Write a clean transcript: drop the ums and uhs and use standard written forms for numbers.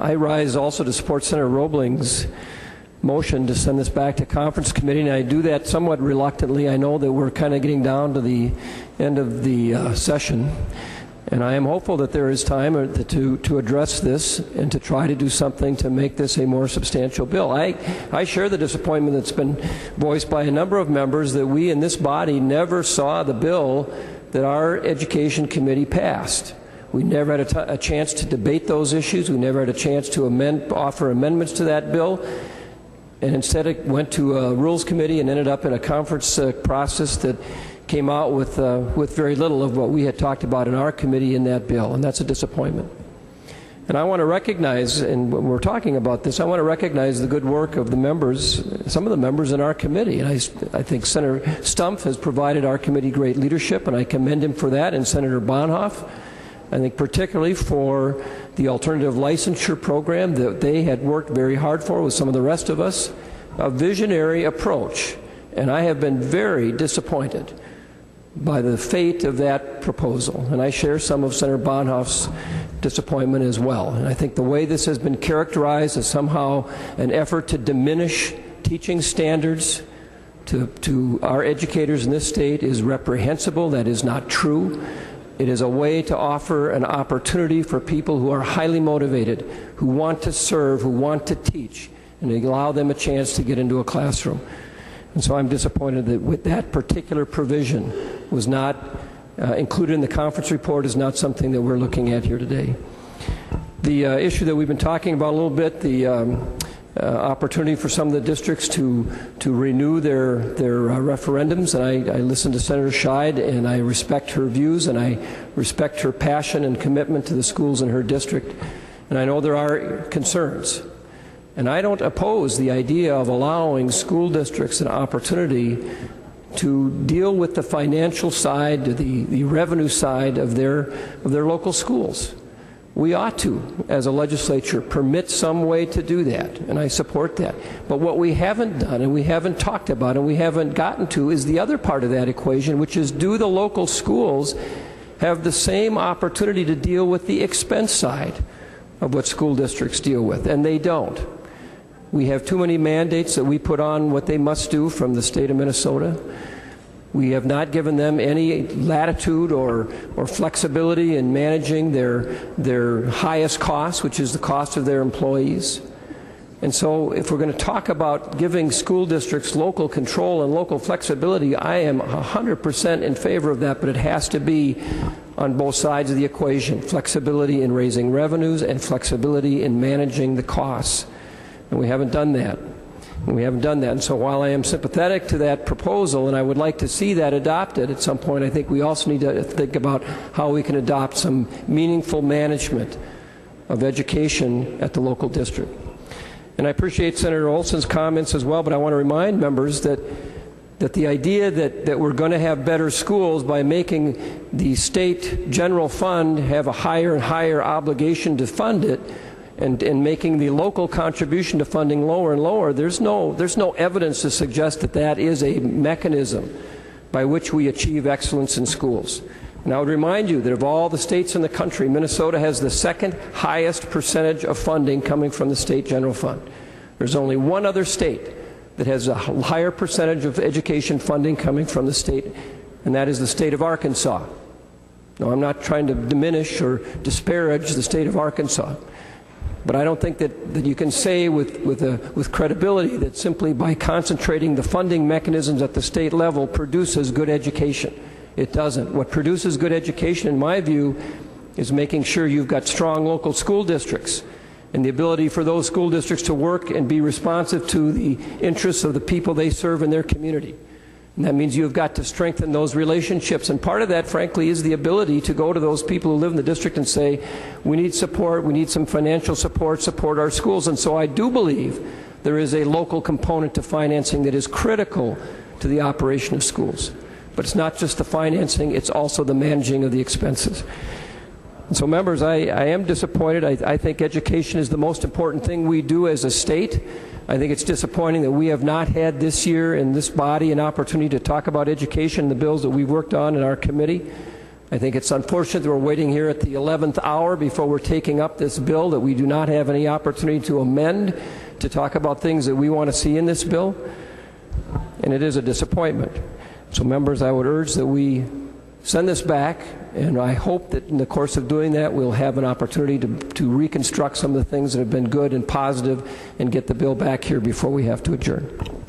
I rise also to support Senator Roebling's motion to send this back to conference committee, and I do that somewhat reluctantly. I know that we're kind of getting down to the end of the session, and I am hopeful that there is time to address this and to try to do something to make this a more substantial bill. I share the disappointment that's been voiced by a number of members that we in this body never saw the bill that our Education Committee passed. We never had a chance to debate those issues. We never had a chance to offer amendments to that bill. And instead it went to a Rules Committee and ended up in a conference process that came out with very little of what we had talked about in our committee in that bill. And that's a disappointment. And I want to recognize, and when we're talking about this, I want to recognize the good work of the members, some of the members in our committee. And I think Senator Stumpf has provided our committee great leadership, and I commend him for that, and Senator Bonhoeff. I think particularly for the alternative licensure program that they had worked very hard for with some of the rest of us, a visionary approach. And I have been very disappointed by the fate of that proposal. And I share some of Senator Bonhoeff's disappointment as well. And I think the way this has been characterized as somehow an effort to diminish teaching standards to our educators in this state is reprehensible. That is not true. It is a way to offer an opportunity for people who are highly motivated, who want to serve, who want to teach, and to allow them a chance to get into a classroom. And so I'm disappointed that with that particular provision was not included in the conference report is not something that we're looking at here today. The issue that we've been talking about a little bit, the opportunity for some of the districts to renew their referendums, and I listened to Senator Scheid, and I respect her views, and I respect her passion and commitment to the schools in her district, and I know there are concerns. And I don't oppose the idea of allowing school districts an opportunity to deal with the financial side, the revenue side of their local schools. We ought to, as a legislature, permit some way to do that, and I support that. But what we haven't done, and we haven't talked about, and we haven't gotten to, is the other part of that equation, which is, do the local schools have the same opportunity to deal with the expense side of what school districts deal with? And they don't. We have too many mandates that we put on what they must do from the state of Minnesota. We have not given them any latitude or flexibility in managing their highest cost, which is the cost of their employees. And so if we're going to talk about giving school districts local control and local flexibility, I am 100% in favor of that, but it has to be on both sides of the equation. Flexibility in raising revenues and flexibility in managing the costs. And we haven't done that. And so while I am sympathetic to that proposal, and I would like to see that adopted at some point, I think we also need to think about how we can adopt some meaningful management of education at the local district. And I appreciate Senator Olson's comments as well, but I want to remind members that the idea that we're going to have better schools by making the state general fund have a higher and higher obligation to fund it, and making the local contribution to funding lower and lower, there's no evidence to suggest that that is a mechanism by which we achieve excellence in schools. And I would remind you that of all the states in the country, Minnesota has the second highest percentage of funding coming from the state general fund. There's only one other state that has a higher percentage of education funding coming from the state, and that is the state of Arkansas. Now, I'm not trying to diminish or disparage the state of Arkansas. But I don't think that you can say with credibility that simply by concentrating the funding mechanisms at the state level produces good education. It doesn't. What produces good education, in my view, is making sure you've got strong local school districts and the ability for those school districts to work and be responsive to the interests of the people they serve in their community. And that means you've got to strengthen those relationships. And part of that, frankly, is the ability to go to those people who live in the district and say, we need support, we need some financial support our schools. And so I do believe there is a local component to financing that is critical to the operation of schools. But it's not just the financing, it's also the managing of the expenses. And so, members, I am disappointed. I think education is the most important thing we do as a state. I think it's disappointing that we have not had this year in this body an opportunity to talk about education, the bills that we've worked on in our committee. I think it's unfortunate that we're waiting here at the 11th hour before we're taking up this bill, that we do not have any opportunity to amend, to talk about things that we want to see in this bill, and it is a disappointment. So members, I would urge that we send this back, and I hope that in the course of doing that we'll have an opportunity to reconstruct some of the things that have been good and positive and get the bill back here before we have to adjourn.